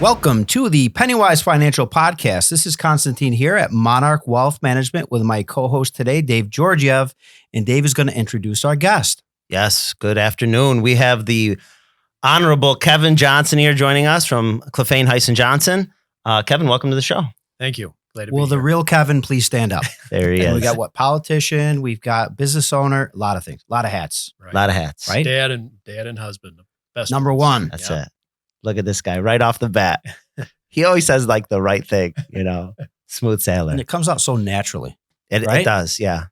Welcome to the PennyWise Financial Podcast. This is Constantine here at Monarch Wealth Management with my co-host today, Dave Georgiev, and Dave is going to introduce our guest. Yes, good afternoon. We have the Honorable Kevin Johnson here joining us from Klafehn Heise Johnson. Kevin, welcome to the show. Thank you. Glad to be Will the here. real Kevin please stand up? There he And is. we got what? Politician, we've got business owner, a lot of things, a lot of hats. Right. A lot of hats. Right? Dad and husband. The best Number ones. one. That's Yeah. it. Look at this guy right off the bat. He always says like the right thing, smooth sailor. And it comes out so naturally. It right? does, yeah.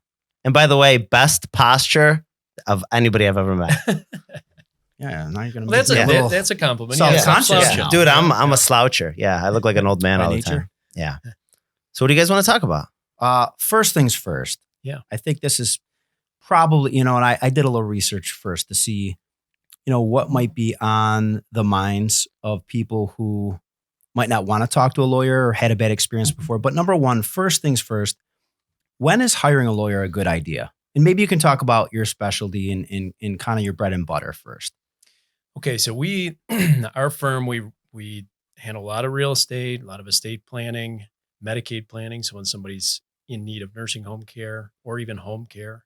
And by the way, best posture of anybody I've ever met. Yeah, now you're going to Well, that's make a a little... that's a compliment. Self-conscious Yeah, now. slouching. Dude, I'm a sloucher. Yeah, I look like an old man By all nature. the time. Yeah. So what do you guys want to talk about? First things first. Yeah. I think this is probably, and I did a little research first to see, what might be on the minds of people who might not want to talk to a lawyer or had a bad experience before. But number one, first things first, when is hiring a lawyer a good idea? And maybe you can talk about your specialty in kind of your bread and butter first. Okay, so our firm, we handle a lot of real estate, a lot of estate planning, Medicaid planning. So when somebody's in need of nursing home care or even home care,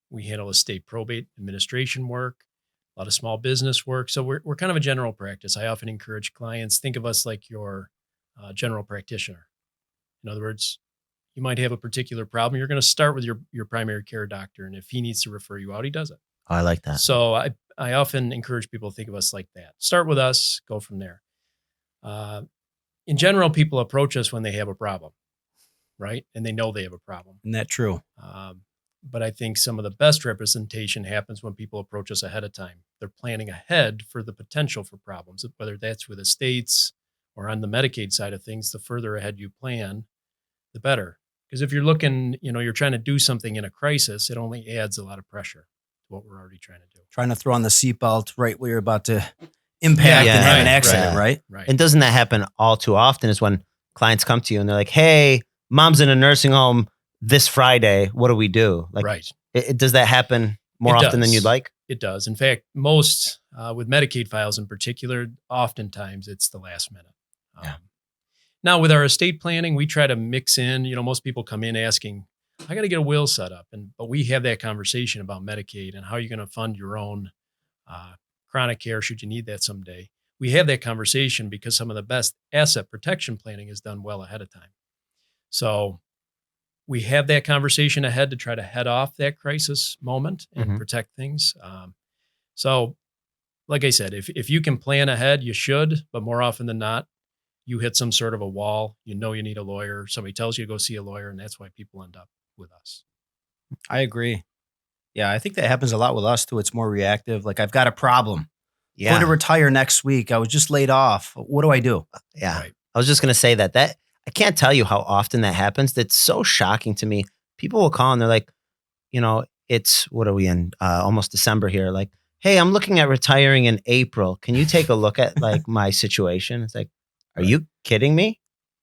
we handle estate probate administration work, a lot of small business work. So we're kind of a general practice. I often encourage clients, think of us like your general practitioner. In other words, you might have a particular problem. You're going to start with your primary care doctor. And if he needs to refer you out, he does it. Oh, I like that. So I often encourage people to think of us like that. Start with us, go from there. In general, people approach us when they have a problem, right? And they know they have a problem. Isn't that true? But I think some of the best representation happens when people approach us ahead of time. They're planning ahead for the potential for problems, whether that's with estates or on the Medicaid side of things. The further ahead you plan, the better. Because if you're looking, you're trying to do something in a crisis, it only adds a lot of pressure to what we're already trying to do. Trying to throw on the seatbelt right where you're about to impact Yeah, and have an right, accident, right? Right. And doesn't that happen all too often is when clients come to you and they're like, hey, mom's in a nursing home this Friday. What do we do? Like, Right. Does that happen more It often than does. you'd like? It does. In fact, most with Medicaid files in particular, oftentimes it's the last minute. Yeah. Now with our estate planning, we try to mix in, most people come in asking, I got to get a will set up. But we have that conversation about Medicaid and how you're going to fund your own chronic care should you need that someday. We have that conversation because some of the best asset protection planning is done well ahead of time. So we have that conversation ahead to try to head off that crisis moment and protect things. So like I said, if you can plan ahead, you should, but more often than not, you hit some sort of a wall, you need a lawyer, somebody tells you to go see a lawyer, and that's why people end up with us. I agree. Yeah, I think that happens a lot with us too. It's more reactive. Like, I've got a problem. Yeah. Going to retire next week. I was just laid off. What do I do? Yeah. Right. I was just going to say that I can't tell you how often that happens. That's so shocking to me. People will call and they're like, what are we in? Almost December here. Like, hey, I'm looking at retiring in April. Can you take a look at like my situation? It's like, are you kidding me?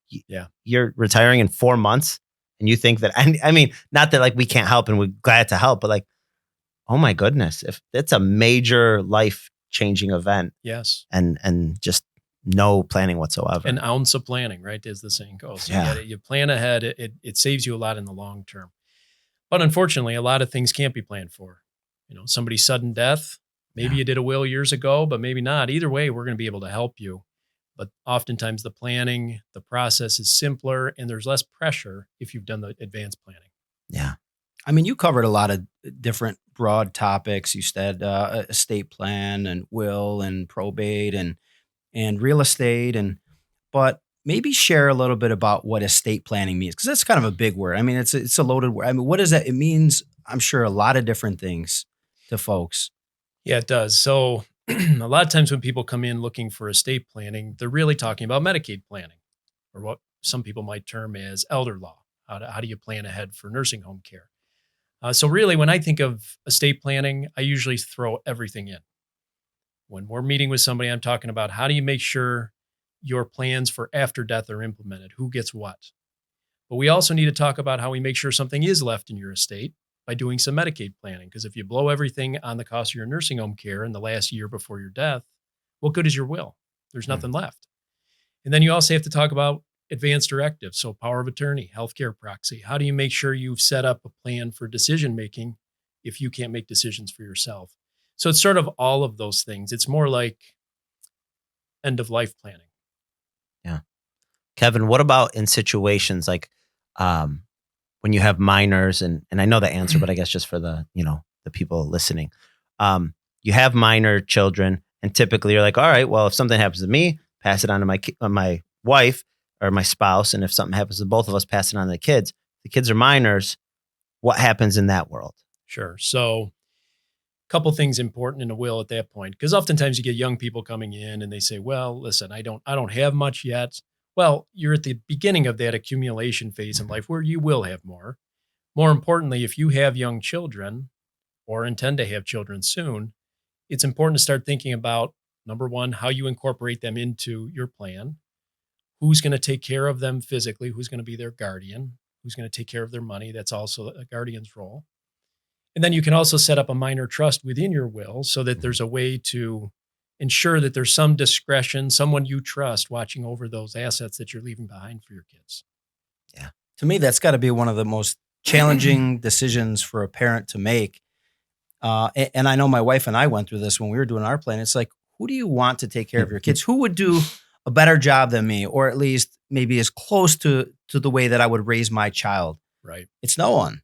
Yeah. You're retiring in 4 months and you think that, I mean, not that like we can't help and we're glad to help, but like, oh my goodness, if it's a major life changing event. Yes. And just no planning whatsoever. An ounce of planning, right, as the saying goes. So Yeah. you plan ahead. It saves you a lot in the long term. But unfortunately, a lot of things can't be planned for. Somebody's sudden death. Maybe you did a will years ago, but maybe not. Either way, we're going to be able to help you. But oftentimes the planning, the process is simpler and there's less pressure if you've done the advanced planning. Yeah. I mean, you covered a lot of different broad topics. You said estate plan and will and probate and real estate. But maybe share a little bit about what estate planning means, because that's kind of a big word. I mean, it's a loaded word. I mean, what is that? It means, I'm sure, a lot of different things to folks. Yeah, it does. So a lot of times when people come in looking for estate planning, they're really talking about Medicaid planning, or what some people might term as elder law. How do you plan ahead for nursing home care? So really, when I think of estate planning, I usually throw everything in. When we're meeting with somebody, I'm talking about how do you make sure your plans for after death are implemented? Who gets what? But we also need to talk about how we make sure something is left in your estate by doing some Medicaid planning. Because if you blow everything on the cost of your nursing home care in the last year before your death, what good is your will? There's nothing left. And then you also have to talk about advanced directives. So power of attorney, healthcare proxy. How do you make sure you've set up a plan for decision-making if you can't make decisions for yourself? So it's sort of all of those things. It's more like end of life planning. Yeah. Kevin, what about in situations like when you have minors, and I know the answer, but I guess just for the people listening, you have minor children, and typically you're like, all right, well, if something happens to me, pass it on to my wife or my spouse, and if something happens to both of us, pass it on to the kids. The kids are minors. What happens in that world? Sure. So a couple things important in a will at that point, because oftentimes you get young people coming in and they say, well, listen, I don't have much yet. Well, you're at the beginning of that accumulation phase in life where you will have more. More importantly, if you have young children or intend to have children soon, it's important to start thinking about, number one, how you incorporate them into your plan. Who's going to take care of them physically? Who's going to be their guardian? Who's going to take care of their money? That's also a guardian's role. And then you can also set up a minor trust within your will so that there's a way to ensure that there's some discretion, someone you trust watching over those assets that you're leaving behind for your kids. Yeah. To me, that's got to be one of the most challenging decisions for a parent to make. And I know my wife and I went through this when we were doing our plan. It's like, who do you want to take care of your kids? Who would do a better job than me, or at least maybe as close to the way that I would raise my child? Right. It's no one.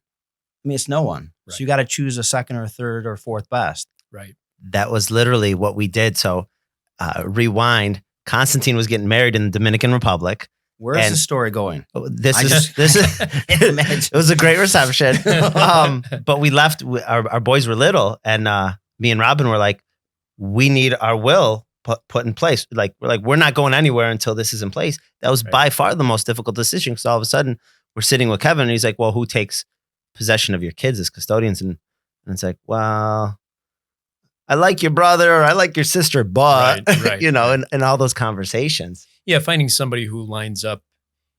I mean, it's no one. Right. So you got to choose a second or third or fourth best. Right. That was literally what we did. So rewind. Constantine was getting married in the Dominican Republic. Where is the story going? This is it was a great reception. But we left. Our boys were little, and me and Robin were like, we need our will put in place. We're not going anywhere until this is in place. That was by far the most difficult decision, because all of a sudden we're sitting with Kevin, and he's like, well, who takes possession of your kids as custodians? And it's like, well, I like your brother, or I like your sister, but and all those conversations. Yeah, finding somebody who lines up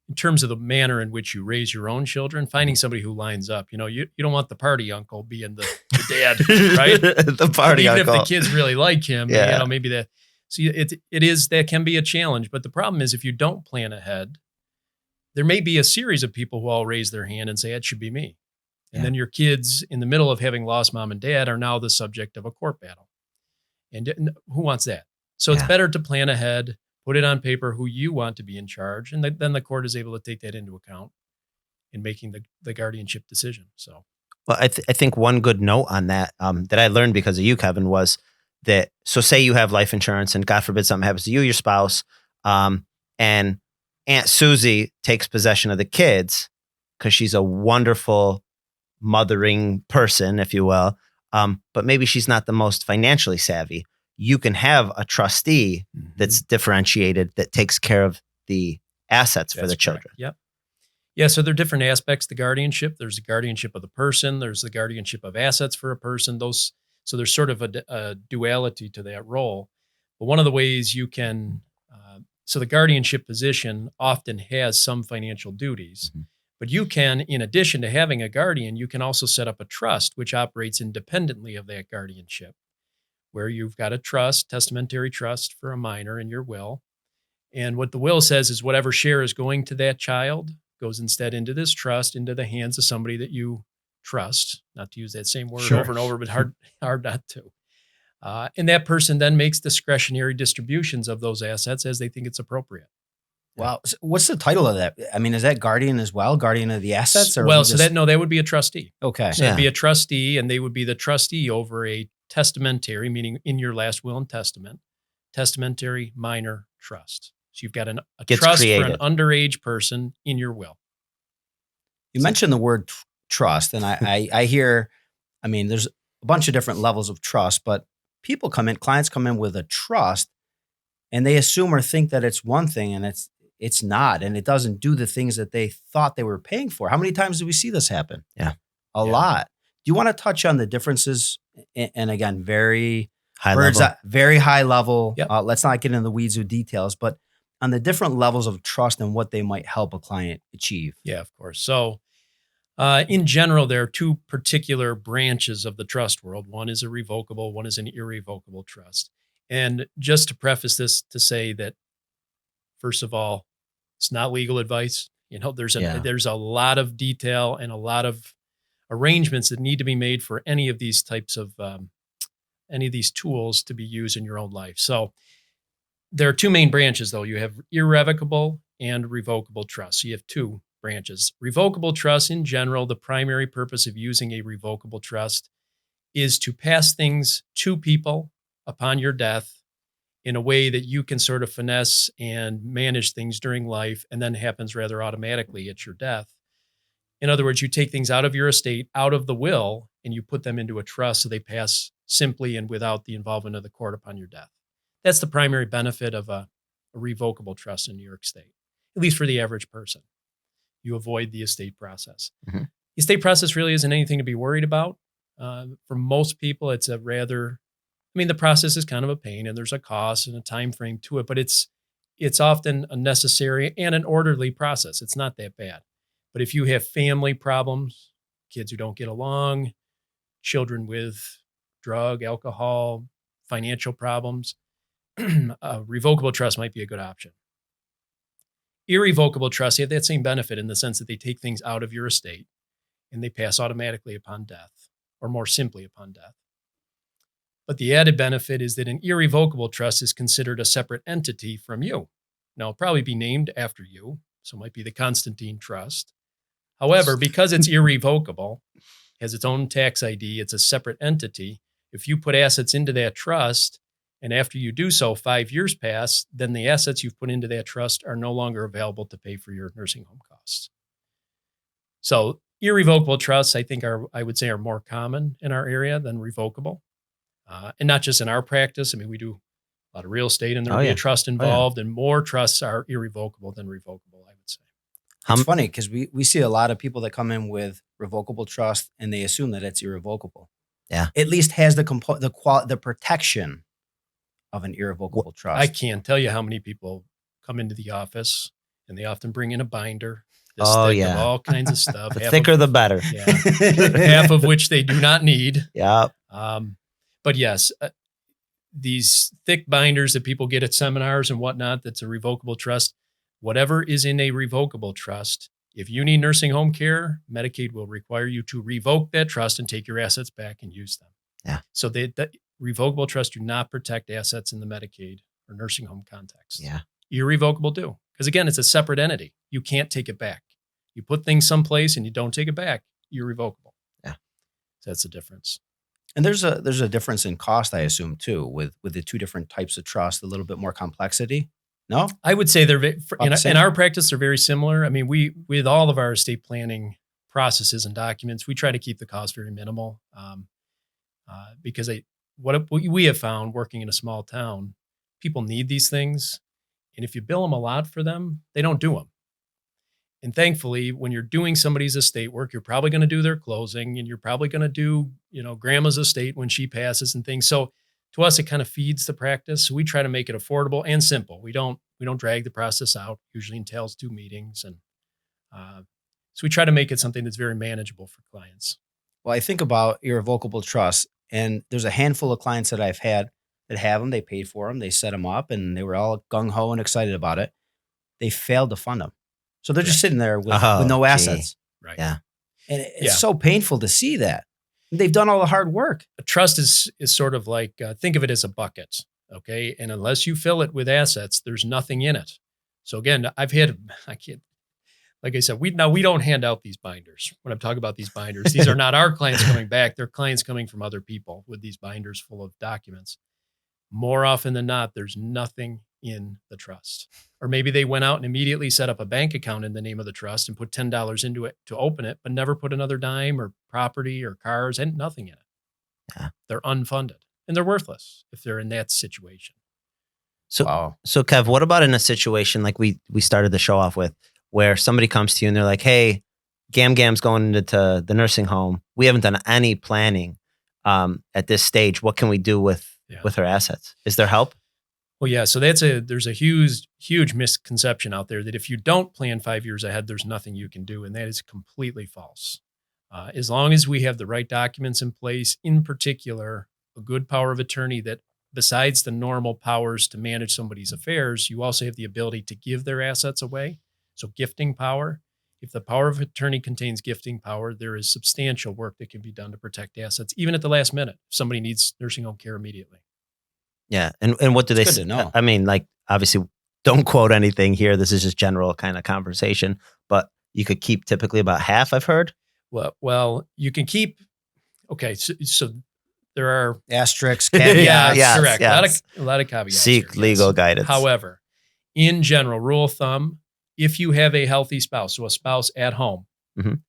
in terms of the manner in which you raise your own children, finding somebody who lines up. You don't want the party uncle being the dad, right? The party even uncle. If the kids really like him, maybe that. So that can be a challenge. But the problem is, if you don't plan ahead, there may be a series of people who all raise their hand and say, it should be me. And then your kids, in the middle of having lost mom and dad, are now the subject of a court battle. And who wants that? So it's better to plan ahead, put it on paper who you want to be in charge, and then the court is able to take that into account in making the guardianship decision. So, well, I think one good note on that that I learned because of you, Kevin, was that, so say you have life insurance and God forbid something happens to you, your spouse, and Aunt Susie takes possession of the kids because she's a wonderful mothering person, if you will. But maybe she's not the most financially savvy. You can have a trustee that's differentiated, that takes care of the assets for the children. Yep. Yeah. So there are different aspects to guardianship. There's the guardianship of the person. There's the guardianship of assets for a person. So there's sort of a duality to that role. But one of the ways you can, so the guardianship position often has some financial duties. But you can, in addition to having a guardian, you can also set up a trust, which operates independently of that guardianship, where you've got a trust, testamentary trust for a minor in your will. And what the will says is whatever share is going to that child goes instead into this trust, into the hands of somebody that you trust, not to use that same word over and over, but hard not to. And that person then makes discretionary distributions of those assets as they think it's appropriate. Wow. So what's the title of that? I mean, is that guardian as well? Guardian of the assets? Or that would be a trustee. Okay. So it'd be a trustee, and they would be the trustee over a testamentary, meaning in your last will and testament, testamentary minor trust. So you've got a trust for an underage person in your will. You mentioned the word trust, and I hear, I mean, there's a bunch of different levels of trust, but clients come in with a trust, and they assume or think that it's one thing, and it's not, and it doesn't do the things that they thought they were paying for. How many times do we see this happen? Yeah. A lot. Do you want to touch on the differences? And again, very high level. Yep. Let's not get into the weeds of details, but on the different levels of trust and what they might help a client achieve. Yeah, of course. So in general, there are two particular branches of the trust world. One is a revocable, one is an irrevocable trust. And just to preface this, to say that, first of all, it's not legal advice. There's a lot of detail and a lot of arrangements that need to be made for any of these types of any of these tools to be used in your own life. So there are two main branches, though. You have irrevocable and revocable trust. So you have two branches. Revocable trust, in general, the primary purpose of using a revocable trust is to pass things to people upon your death in a way that you can sort of finesse and manage things during life, and then happens rather automatically at your death. In other words, you take things out of your estate, out of the will, and you put them into a trust so they pass simply and without the involvement of the court upon your death. That's the primary benefit of a revocable trust in New York State, at least for the average person. You avoid the estate process. Mm-hmm. The estate process really isn't anything to be worried about. For most people, it's the process is kind of a pain, and there's a cost and a time frame to it, but it's often a necessary and an orderly process. It's not that bad. But if you have family problems, kids who don't get along, children with drug, alcohol, financial problems, a revocable trust might be a good option. Irrevocable trusts have that same benefit in the sense that they take things out of your estate and they pass automatically upon death, or more simply upon death. But the added benefit is that an irrevocable trust is considered a separate entity from you. Now, it'll probably be named after you, so it might be the Constantine Trust. However, because it's irrevocable, has its own tax ID, it's a separate entity. If you put assets into that trust, and after you do so, 5 years pass, then the assets you've put into that trust are no longer available to pay for your nursing home costs. So irrevocable trusts, I think, I would say are more common in our area than revocable. And not just in our practice. We do a lot of real estate, and there will be a trust involved, and more trusts are irrevocable than revocable, I would say. It's funny because we see a lot of people that come in with revocable trust and they assume that it's irrevocable. Yeah. At least has the protection of an irrevocable trust. I can't tell you how many people come into the office and they often bring in a binder. Of all kinds of stuff. The thicker, the better. Yeah. Half of which they do not need. Yeah. But yes, these thick binders that people get at seminars and whatnot, that's a revocable trust. Whatever is in a revocable trust, if you need nursing home care, Medicaid will require you to revoke that trust and take your assets back and use them. Yeah. So the revocable trusts do not protect assets in the Medicaid or nursing home context. Yeah. Irrevocable do. Because again, it's a separate entity. You can't take it back. You put things someplace and you don't take it back, irrevocable. Yeah. So that's the difference. And there's a difference in cost, I assume, too, with the two different types of trust, a little bit more complexity. No? I would say in our practice, they're very similar. We with all of our estate planning processes and documents, we try to keep the cost very minimal because what we have found working in a small town, people need these things. And if you bill them a lot for them, they don't do them. And thankfully, when you're doing somebody's estate work, you're probably going to do their closing, and you're probably going to do, grandma's estate when she passes and things. So to us, it kind of feeds the practice. So we try to make it affordable and simple. We don't drag the process out. Usually entails 2 meetings. And so we try to make it something that's very manageable for clients. Well, I think about irrevocable trusts, and there's a handful of clients that I've had that have them. They paid for them. They set them up, and they were all gung-ho and excited about it. They failed to fund them. So they're just sitting there with no assets. Right. Yeah. And it's so painful to see that. They've done all the hard work. A trust is sort of like, think of it as a bucket, okay? And unless you fill it with assets, there's nothing in it. So again, like I said, we don't hand out these binders. When I'm talking about these binders, these are not our clients coming back. They're clients coming from other people with these binders full of documents. More often than not, there's nothing in the trust. Or maybe they went out and immediately set up a bank account in the name of the trust and put $10 into it to open it, but never put another dime or property or cars and nothing in it. Yeah. They're unfunded and they're worthless if they're in that situation. So, Wow. So Kev, what about in a situation like we started the show off with, where somebody comes to you and they're like, hey, Gam's going into the nursing home. We haven't done any planning at this stage. What can we do with her assets? Is there help? Well, yeah. So there's a huge misconception out there that if you don't plan 5 years ahead, there's nothing you can do. And that is completely false. As long as we have the right documents in place, in particular, a good power of attorney that besides the normal powers to manage somebody's affairs, you also have the ability to give their assets away. So gifting power. If the power of attorney contains gifting power, there is substantial work that can be done to protect assets, even at the last minute. If somebody needs nursing home care immediately. Yeah. And what do It's they good to know. I mean, like, obviously, don't quote anything here. This is just general kind of conversation, but you could keep typically about half, I've heard. Well, you can keep. Okay, so there are Asterisks, yeah, caveats. Yes, correct. yes. A lot of caveats. Seek here, legal yes. guidance. However, in general, rule of thumb: if you have a healthy spouse, so a spouse at home, Mhm.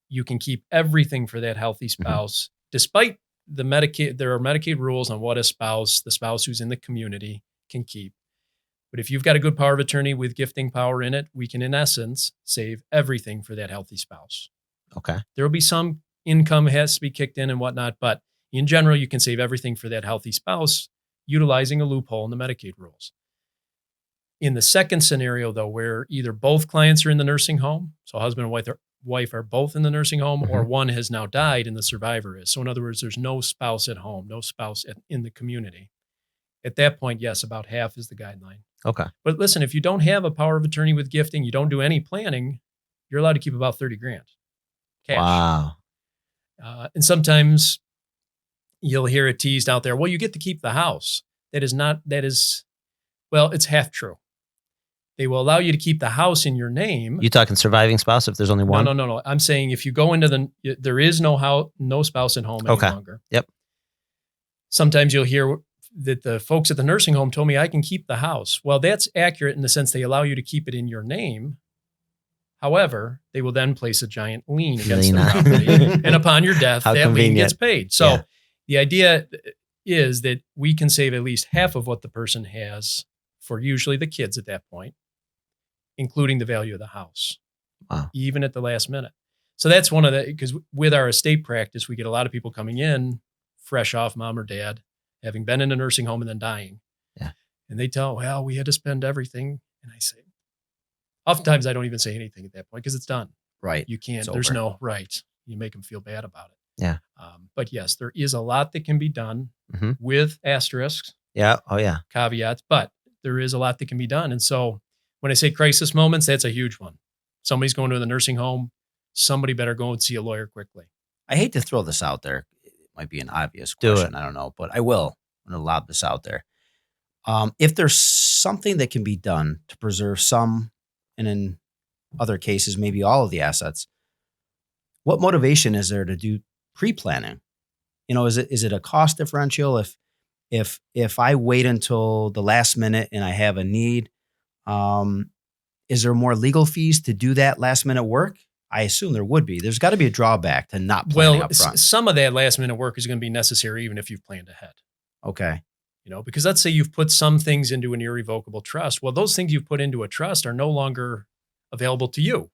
you can keep everything for that healthy spouse, despite the Medicaid. There are Medicaid rules on what the spouse who's in the community, can keep. But if you've got a good power of attorney with gifting power in it, we can, in essence, save everything for that healthy spouse. Okay. There will be some income has to be kicked in and whatnot, but in general, you can save everything for that healthy spouse utilizing a loophole in the Medicaid rules. In the second scenario, though, where either both clients are in the nursing home, so husband and wife are both in the nursing home, or one has now died and the survivor is. So in other words, there's no spouse at home, no spouse in the community. At that point, yes, about half is the guideline. Okay. But listen, if you don't have a power of attorney with gifting, you don't do any planning, you're allowed to keep about 30 grand cash. Wow. And sometimes you'll hear it teased out there, well, you get to keep the house. Well, it's half true. They will allow you to keep the house in your name. You talking surviving spouse if there's only one? No. I'm saying if you go into there is no spouse at home any longer. Yep. Sometimes you'll hear that the folks at the nursing home told me I can keep the house. Well, that's accurate in the sense they allow you to keep it in your name. However, they will then place a giant lien against the property. And upon your death, How that convenient. lien gets paid. So Yeah. the idea is that we can save at least half of what the person has for usually the kids at that point, including the value of the house. Wow. Even at the last minute. So that's one of the, because with our estate practice, we get a lot of people coming in fresh off mom or dad, having been in a nursing home and then dying. Yeah. And they tell, well, we had to spend everything. And I say, oftentimes I don't even say anything at that point because it's done. Right. You can't, It's there's over. no right. You make them feel bad about it. Yeah. But yes, there is a lot that can be done Mhm. with asterisks, Yeah. Oh, yeah. caveats, but there is a lot that can be done. And so when I say crisis moments, that's a huge one. Somebody's going to the nursing home. Somebody better go and see a lawyer quickly. I hate to throw this out there. It might be an obvious Do question. it. I don't know, but I will. I'm going to lob this out there. If there's something that can be done to preserve some, and in other cases, maybe all of the assets, what motivation is there to do pre-planning? Is it a cost differential? If I wait until the last minute and I have a need, is there more legal fees to do that last minute work? I assume there would be. There's got to be a drawback to not planning up front. Some of that last minute work is going to be necessary even if you've planned ahead. Okay. Because let's say you've put some things into an irrevocable trust. Well, those things you've put into a trust are no longer available to you.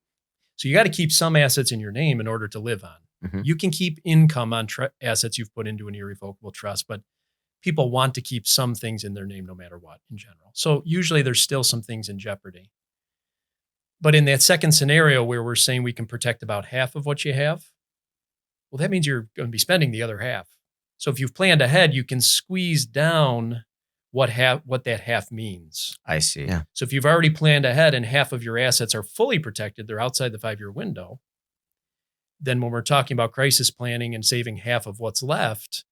So you got to keep some assets in your name in order to live on. Mhm. You can keep income on assets you've put into an irrevocable trust, but people want to keep some things in their name no matter what in general. So usually there's still some things in jeopardy. But in that second scenario where we're saying we can protect about half of what you have, well, that means you're going to be spending the other half. So if you've planned ahead, you can squeeze down what that half means. I see. Yeah. So if you've already planned ahead and half of your assets are fully protected, they're outside the 5-year window, then when we're talking about crisis planning and saving half of what's left,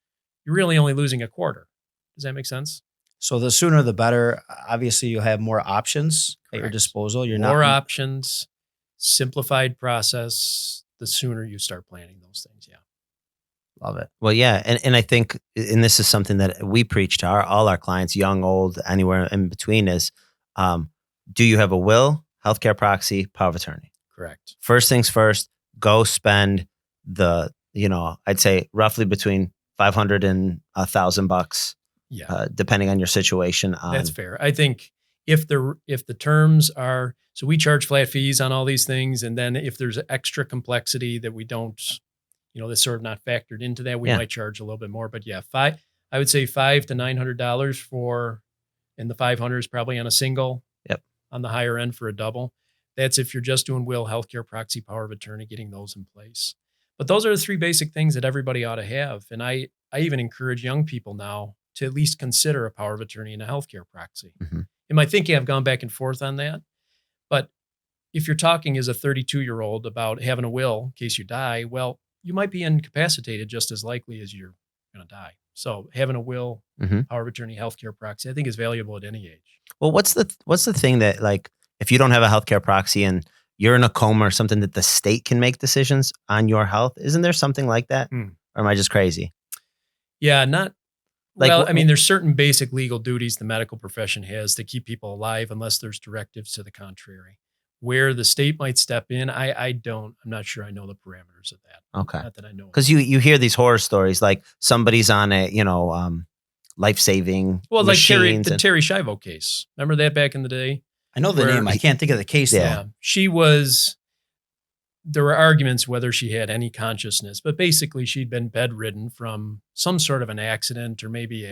you're really only losing a quarter. Does that make sense? So the sooner the better. Obviously, you'll have more options at your Correct. disposal. You're More not options, simplified process, the sooner you start planning those things. Yeah. love it. Well, yeah. And I think, and this is something that we preach to all our clients, young, old, anywhere in between, is do you have a will, healthcare proxy, power of attorney? Correct. First things first, go spend I'd say roughly between $500 and $1,000, Yeah. depending on your situation. That's fair. I think if the terms are, so we charge flat fees on all these things. And then if there's extra complexity that we don't, that's sort of not factored into that, we Yeah. might charge a little bit more. But yeah, I would say $500 to $900 for, and the 500 is probably on a single. Yep. On the higher end for a double. That's if you're just doing will, healthcare, proxy, power of attorney, getting those in place. But those are the three basic things that everybody ought to have. And I even encourage young people now, to at least consider a power of attorney in a healthcare proxy. Mhm. In my thinking, I've gone back and forth on that. But if you're talking as a 32-year-old about having a will in case you die, well, you might be incapacitated just as likely as you're going to die. So having a will, Mhm. power of attorney, healthcare proxy, I think is valuable at any age. Well, what's the thing that, like, if you don't have a healthcare proxy and you're in a coma or something, that the state can make decisions on your health? Isn't there something like that? Or am I just crazy? Yeah, not. Like, Well, I mean, there's certain basic legal duties the medical profession has to keep people alive unless there's directives to the contrary. Where the state might step in, I'm not sure I know the parameters of that. Okay. Not that I know. Because you hear these horror stories, like somebody's on a, life-saving Well, like machines. the Terry Schiavo case. Remember that back in the day? I know the name. I can't think of the case. Yeah. Though. There were arguments whether she had any consciousness, but basically she'd been bedridden from some sort of an accident or maybe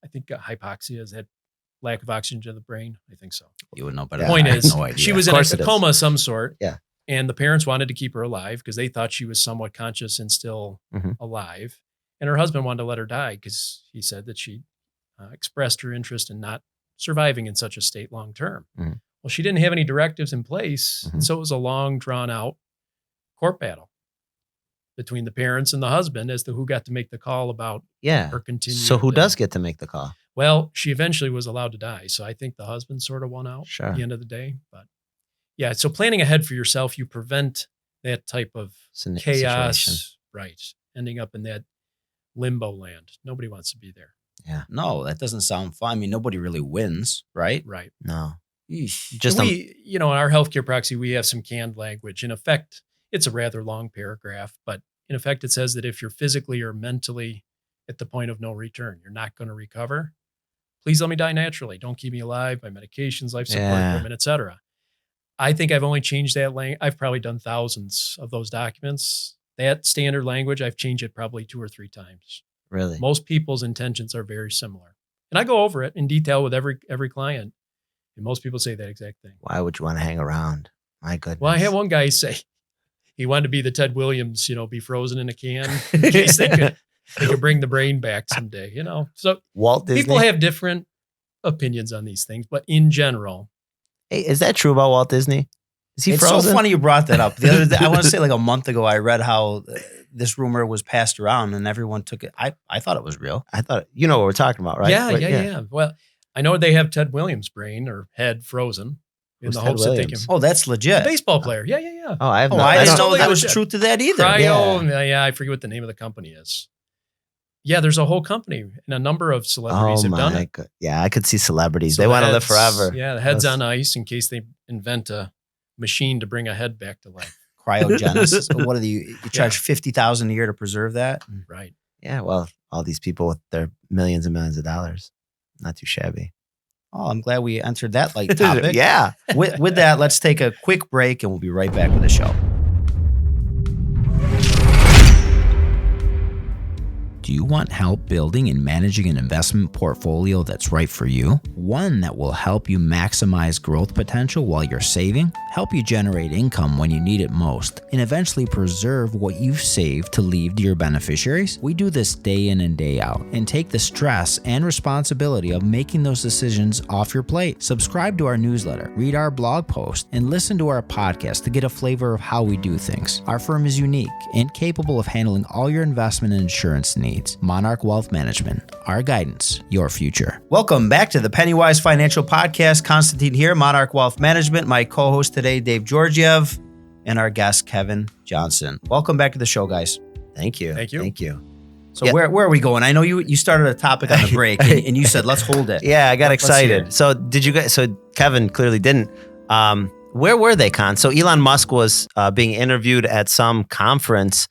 I think hypoxia, is that lack of oxygen to the brain? I think so. You would know better. The point I have is, no idea. she was in a coma of some sort. Yeah. And the parents wanted to keep her alive because they thought she was somewhat conscious and still alive. And her husband wanted to let her die because he said that she expressed her interest in not surviving in such a state long term. Mhm. Well, she didn't have any directives in place. And so it was a long, drawn out court battle between the parents and the husband as to who got to make the call about her continued. So who does get to make the call? Well, she eventually was allowed to die. So I think the husband sort of won out at the end of the day. But yeah, so planning ahead for yourself, you prevent that type of chaos, Situation. right? Ending up in that limbo land. Nobody wants to be there. Yeah. No, that doesn't sound fun. I mean, nobody really wins, right? Right. No. Eesh. Just in our healthcare proxy, we have some canned language. In effect, it's a rather long paragraph, but in effect, it says that if you're physically or mentally at the point of no return, you're not going to recover. Please let me die naturally. Don't keep me alive by medications, life support equipment, etc. I think I've only changed that language. I've probably done thousands of those documents. That standard language, I've changed it probably 2 or 3 times. Really? Most people's intentions are very similar. And I go over it in detail with every client. And most people say that exact thing. Why would you want to hang around? My goodness. Well, I had one guy say he wanted to be the Ted Williams, be frozen in a can in case they could bring the brain back someday, So Walt Disney. people have different opinions on these things, but in general. Hey, is that true about Walt Disney? Is he It's frozen? so funny you brought that up. The other day, I want to say like a month ago, I read how this rumor was passed around and everyone took it. I thought it was real. I thought, you know what we're talking about, right? Yeah. Well, I know they have Ted Williams' brain or head frozen in Who's the Ted hopes that they Williams? can. Oh, that's legit. A baseball player. Yeah. Oh, I have Oh, no I didn't know totally there was legit. truth to that either. Cryo, I forget what the name of the company is. Yeah, there's a whole company and a number of celebrities have done it. Yeah, I could see celebrities. So they the want to live heads- forever. Yeah, the head's on ice in case they invent a machine to bring a head back to life. Cryogenesis. What are you charge $50,000 a year to preserve that? Right. Yeah, well, all these people with their millions and millions of dollars. Not too shabby. Oh, I'm glad we entered that light topic. Yeah. With that, let's take a quick break and we'll be right back with the show. Do you want help building and managing an investment portfolio that's right for you? One that will help you maximize growth potential while you're saving, help you generate income when you need it most, and eventually preserve what you've saved to leave to your beneficiaries? We do this day in and day out and take the stress and responsibility of making those decisions off your plate. Subscribe to our newsletter, read our blog post, and listen to our podcast to get a flavor of how we do things. Our firm is unique and capable of handling all your investment and insurance needs. Monarch Wealth Management, our guidance, your future. Welcome back to the PennyWise Financial Podcast. Constantine here, Monarch Wealth Management. My co-host today, Dave Georgiev, and our guest, Klafehn Johnson. Welcome back to the show, guys. Thank you. Thank you. Thank you. So where are we going? I know you started a topic on the break, and you said, let's hold it. Yeah, I got Let's hear excited. it. So did you guys? So Kevin clearly didn't. Where were they, Con? So Elon Musk was being interviewed at some conference.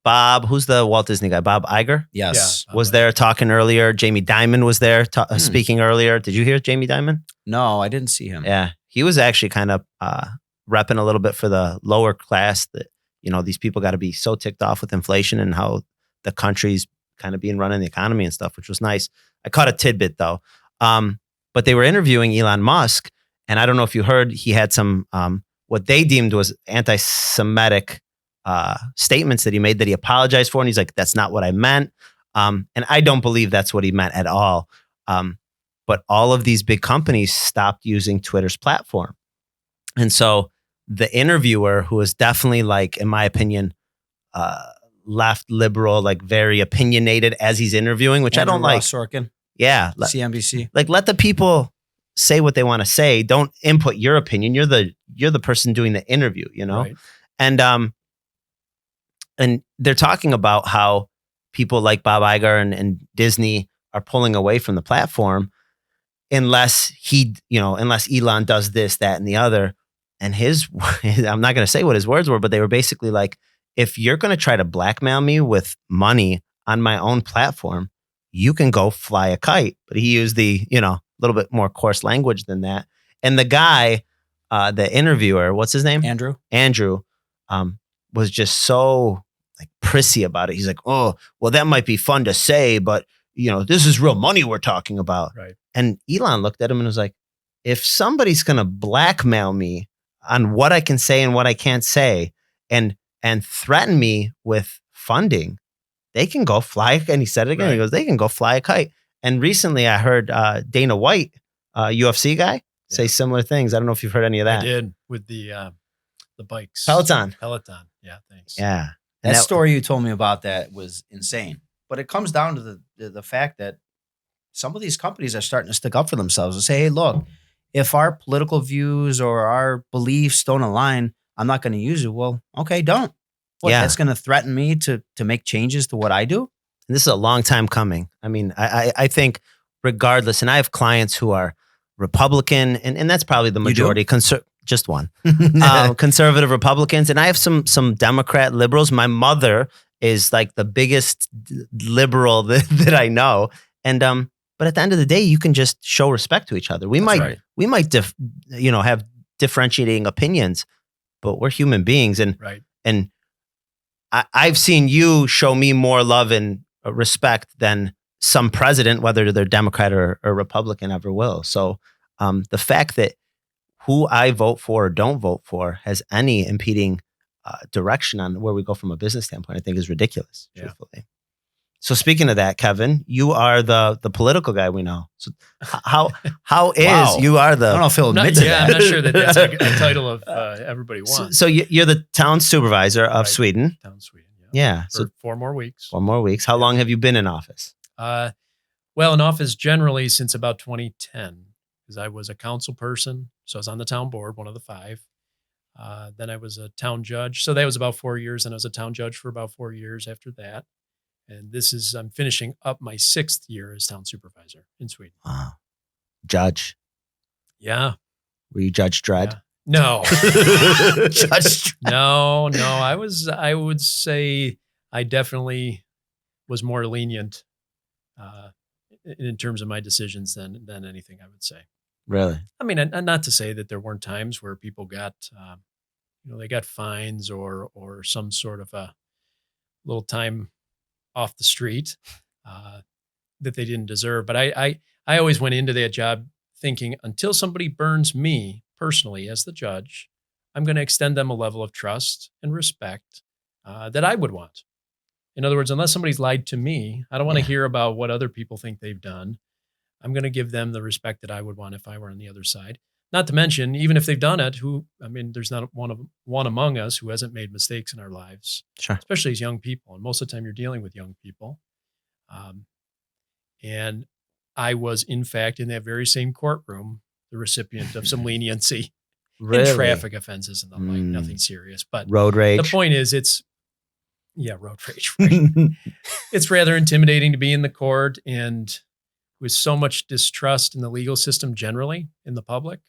Bob, who's the Walt Disney guy? Bob Iger Yes. Yeah. was there talking earlier. Jamie Dimon was there speaking earlier. Did you hear Jamie Dimon? No, I didn't see him. Yeah, he was actually kind of repping a little bit for the lower class that, these people got to be so ticked off with inflation and how the country's kind of being run in the economy and stuff, which was nice. I caught a tidbit though. But they were interviewing Elon Musk, and I don't know if you heard, he had some what they deemed was anti-Semitic statements that he made that he apologized for. And he's like, that's not what I meant. And I don't believe that's what he meant at all. But all of these big companies stopped using Twitter's platform. And so the interviewer, who is definitely like, in my opinion, left liberal, like very opinionated as he's interviewing, which Andrew I don't like. Ross Sorkin, Yeah. CNBC. Like, let the people say what they want to say. Don't input your opinion. You're the person doing the interview, you know? Right. And they're talking about how people like Bob Iger and Disney are pulling away from the platform unless Elon does this, that, and the other. And I'm not going to say what his words were, but they were basically like, if you're going to try to blackmail me with money on my own platform, you can go fly a kite. But he used the, little bit more coarse language than that. And the guy, the interviewer, what's his name? Andrew, was just so like prissy about it. He's like, oh, well, that might be fun to say, but this is real money we're talking about. Right. And Elon looked at him and was like, if somebody's going to blackmail me on what I can say and what I can't say and threaten me with funding, they can go fly. And he said it again. Right. He goes, they can go fly a kite. And recently I heard Dana White, UFC guy, say similar things. I don't know if you've heard any of that. I did with the bikes. Peloton. Yeah, thanks. Yeah. That story you told me about that was insane. But it comes down to the fact that some of these companies are starting to stick up for themselves and say, hey, look, if our political views or our beliefs don't align, I'm not going to use it. Well, okay, don't. That's going to threaten me to make changes to what I do? And this is a long time coming. I mean, I think regardless, and I have clients who are Republican, and that's probably the majority. Just one. Conservative Republicans. And I have some Democrat liberals. My mother is like the biggest liberal that I know. And but at the end of the day, you can just show respect to each other. We might have differentiating opinions, but we're human beings. And I've seen you show me more love and respect than some president, whether they're Democrat or Republican, ever will. So the fact that who I vote for or don't vote for has any impeding direction on where we go from a business standpoint, I think is ridiculous, truthfully. So speaking of that, Kevin, you are the political guy we know. So how Wow. you are the... I don't know if he'll admit to that. I'm not sure that's a title of everybody wants. So you're the town supervisor of Sweden. Town Sweden, Yeah. For 4 more weeks. 4 more weeks. How long have you been in office? Well, in office generally since about 2010, because I was a council person. So I was on the town board, one of the 5. Then I was a town judge. So that was about 4 years. And I was a town judge for about 4 years after that. And I'm finishing up my 6th year as town supervisor in Sweden. Wow. Judge. Yeah. Were you Judge Dredd? Yeah. No. Judge Dredd. No. I would say I definitely was more lenient in terms of my decisions than anything, I would say. Really? I mean, and not to say that there weren't times where people got, they got fines or some sort of a little time off the street that they didn't deserve. But I always went into that job thinking, until somebody burns me personally as the judge, I'm going to extend them a level of trust and respect that I would want. In other words, unless somebody's lied to me, I don't want to hear about what other people think they've done. I'm going to give them the respect that I would want if I were on the other side. Not to mention, even if they've done it, there's not one among us who hasn't made mistakes in our lives, Sure. Especially as young people. And most of the time you're dealing with young people. And I was, in fact, in that very same courtroom, the recipient of some leniency in traffic offenses and the like, nothing serious. But road rage. The point is road rage. Right? It's rather intimidating to be in the court, and with so much distrust in the legal system generally in the public,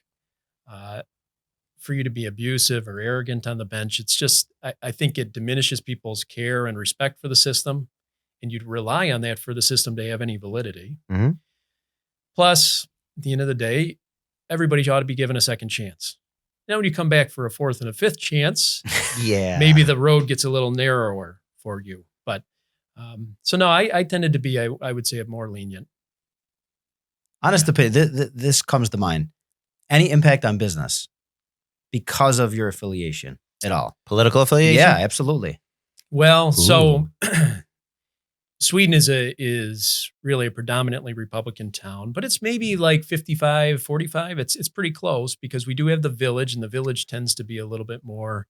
for you to be abusive or arrogant on the bench, it's just, I think it diminishes people's care and respect for the system, and you'd rely on that for the system to have any validity. Mm-hmm. Plus, at the end of the day, everybody ought to be given a second chance. Now, when you come back for a 4th and a 5th chance, maybe the road gets a little narrower for you. But so no, I tended to be, I would say, a more lenient. Honest opinion, this comes to mind. Any impact on business because of your affiliation at all? Political affiliation? Yeah, absolutely. Well, so Sweden is really a predominantly Republican town, but it's maybe like 55-45. It's pretty close because we do have the village, and the village tends to be a little bit more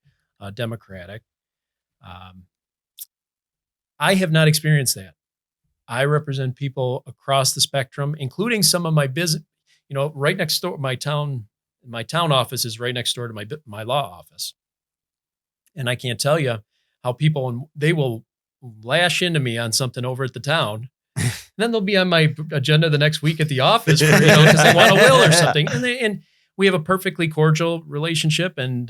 democratic. I have not experienced that. I represent people across the spectrum, including some of my business. Right next door, my town office is right next door to my law office, and I can't tell you how they will lash into me on something over at the town. And then they'll be on my agenda the next week at the office because they want a will or something. And we have a perfectly cordial relationship. And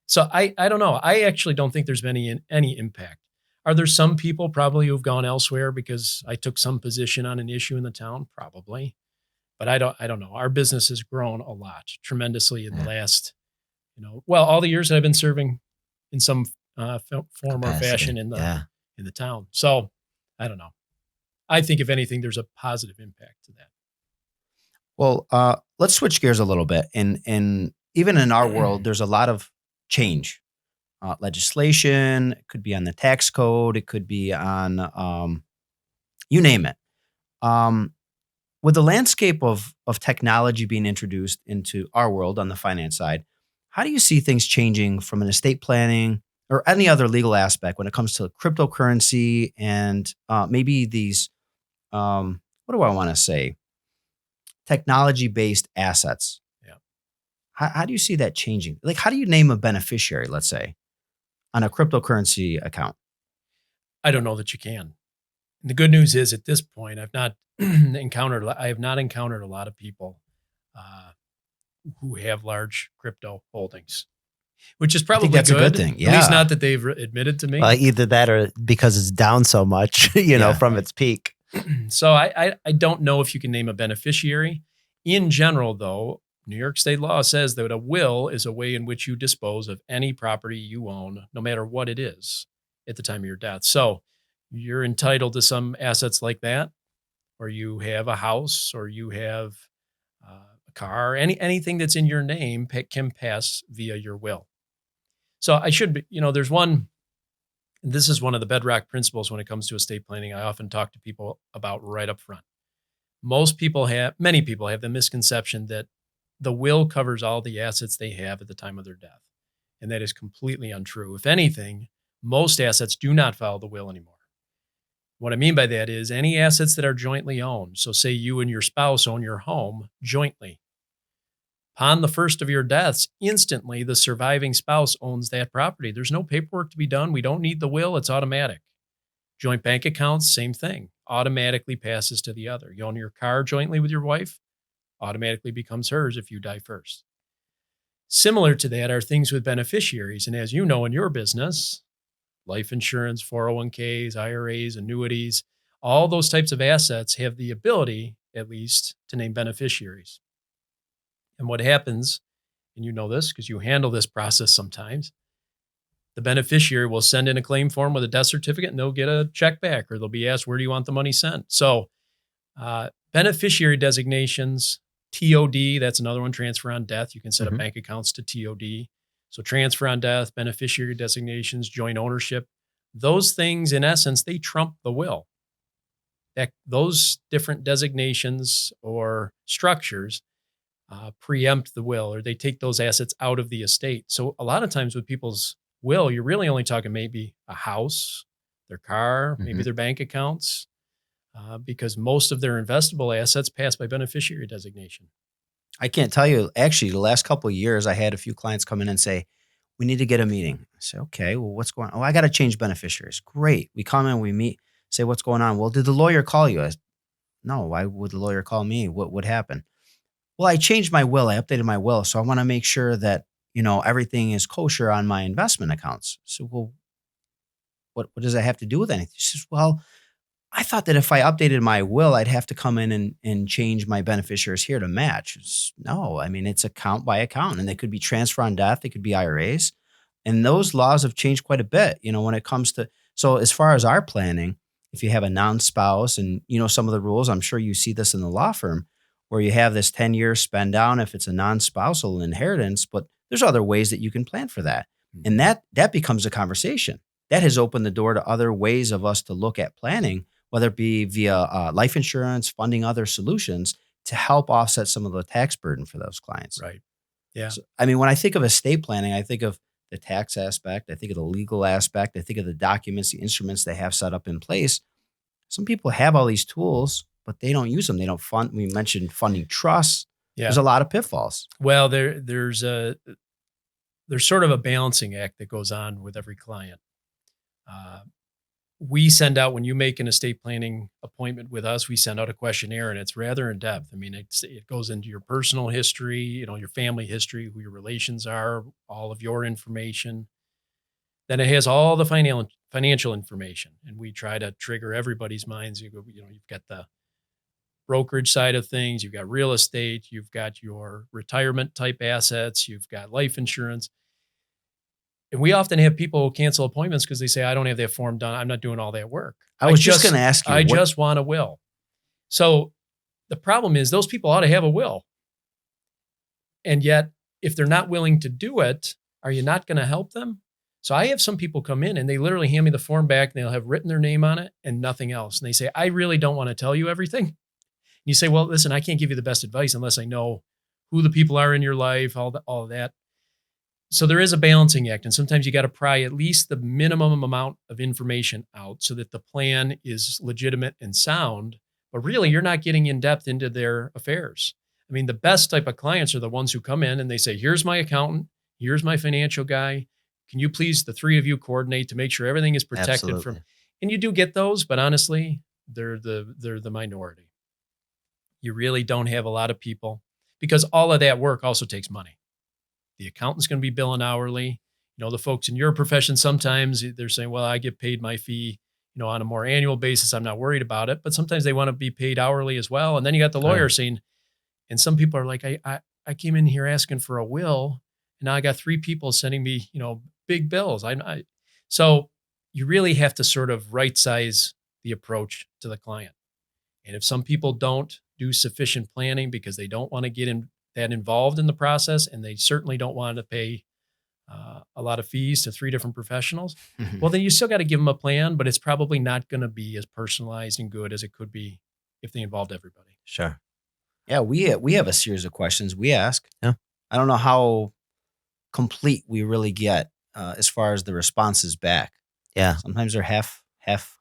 so I don't know. I actually don't think there's been any impact. Are there some people probably who've gone elsewhere because I took some position on an issue in the town? Probably. But I don't know. Our business has grown a lot, tremendously in the last, all the years that I've been serving in some form or fashion in the town. So I don't know. I think if anything, there's a positive impact to that. Well, let's switch gears a little bit. And even in our world, there's a lot of change. Legislation, it could be on the tax code, it could be on you name it. With the landscape of technology being introduced into our world on the finance side, how do you see things changing from an estate planning or any other legal aspect when it comes to cryptocurrency and maybe these, what do I want to say, technology-based assets? Yeah. How do you see that changing? Like, how do you name a beneficiary, let's say, on a cryptocurrency account? I don't know that you can. And the good news is at this point, I have not encountered a lot of people who have large crypto holdings, which is probably that's good. A good thing. Yeah. At least not that they've admitted to me. Either that or because it's down so much, from its peak. So I don't know if you can name a beneficiary. In general, though, New York state law says that a will is a way in which you dispose of any property you own, no matter what it is, at the time of your death. So you're entitled to some assets like that, or you have a house, or you have a car, anything that's in your name can pass via your will. So I should be, there's one, and this is one of the bedrock principles when it comes to estate planning I often talk to people about right up front. Many people have the misconception that the will covers all the assets they have at the time of their death. And that is completely untrue. If anything, most assets do not follow the will anymore. What I mean by that is any assets that are jointly owned. So say you and your spouse own your home jointly. Upon the first of your deaths, instantly the surviving spouse owns that property. There's no paperwork to be done. We don't need the will. It's automatic. Joint bank accounts, same thing. Automatically passes to the other. You own your car jointly with your wife, automatically becomes hers if you die first. Similar to that are things with beneficiaries. And as you know in your business, life insurance, 401ks, IRAs, annuities, all those types of assets have the ability, at least, to name beneficiaries. And what happens, and you know this because you handle this process sometimes, the beneficiary will send in a claim form with a death certificate and they'll get a check back, or they'll be asked, where do you want the money sent? So beneficiary designations, TOD, that's another one, transfer on death. You can set up bank accounts to TOD. So transfer on death, beneficiary designations, joint ownership, those things, in essence, they trump the will. Those different designations or structures preempt the will, or they take those assets out of the estate. So a lot of times with people's will, you're really only talking maybe a house, their car, maybe their bank accounts, because most of their investable assets pass by beneficiary designation. I can't tell you, actually, the last couple of years, I had a few clients come in and say, we need to get a meeting. I say, okay, well, what's going on? Oh, I got to change beneficiaries. Great. We come in, we meet, say, what's going on? Well, did the lawyer call you? No, why would the lawyer call me? What would happen? Well, I changed my will. I updated my will. So I want to make sure that, everything is kosher on my investment accounts. So, well, what does that have to do with anything? She says, well, I thought that if I updated my will, I'd have to come in and change my beneficiaries here to match. No, I mean, it's account by account, and they could be transfer on death. They could be IRAs. And those laws have changed quite a bit, when it comes to, so as far as our planning, if you have a non-spouse and, some of the rules, I'm sure you see this in the law firm where you have this 10-year spend down if it's a non-spousal inheritance, but there's other ways that you can plan for that. And that becomes a conversation. that has opened the door to other ways of us to look at planning, whether it be via life insurance, funding other solutions to help offset some of the tax burden for those clients. Right. Yeah. So, I mean, when I think of estate planning, I think of the tax aspect, I think of the legal aspect, I think of the documents, the instruments they have set up in place. Some people have all these tools, but they don't use them. They don't fund. We mentioned funding trusts. Yeah. There's a lot of pitfalls. Well, there's sort of a balancing act that goes on with every client. We send out, when you make an estate planning appointment with us, we send out a questionnaire, and it's rather in depth. I mean, it goes into your personal history, your family history, who your relations are, all of your information. Then it has all the financial information, and we try to trigger everybody's minds. You've got the brokerage side of things, you've got real estate, you've got your retirement type assets, you've got life insurance. And we often have people cancel appointments because they say, I don't have that form done. I'm not doing all that work. I was just going to ask you. I just want a will. So the problem is those people ought to have a will. And yet, if they're not willing to do it, are you not going to help them? So I have some people come in and they literally hand me the form back and they'll have written their name on it and nothing else. And they say, I really don't want to tell you everything. And you say, well, listen, I can't give you the best advice unless I know who the people are in your life, all of that. So there is a balancing act, and sometimes you got to pry at least the minimum amount of information out so that the plan is legitimate and sound, but really you're not getting in depth into their affairs. I mean, the best type of clients are the ones who come in and they say, here's my accountant, here's my financial guy. Can you please, the three of you, coordinate to make sure everything is protected Absolutely. and you do get those, but honestly, they're the minority. You really don't have a lot of people, because all of that work also takes money. The accountant's going to be billing hourly. The folks in your profession, sometimes they're saying, well, I get paid my fee, on a more annual basis. I'm not worried about it. But sometimes they want to be paid hourly as well. And then you got the lawyer saying, and some people are like, I came in here asking for a will, and now I got 3 people sending me, big bills. So you really have to sort of right size the approach to the client. And if some people don't do sufficient planning because they don't want to get that involved in the process, and they certainly don't want to pay a lot of fees to 3 different professionals, well, then you still got to give them a plan, but it's probably not going to be as personalized and good as it could be if they involved everybody. Sure. Yeah, we have a series of questions we ask. Yeah. I don't know how complete we really get as far as the responses back. Yeah. Sometimes they're half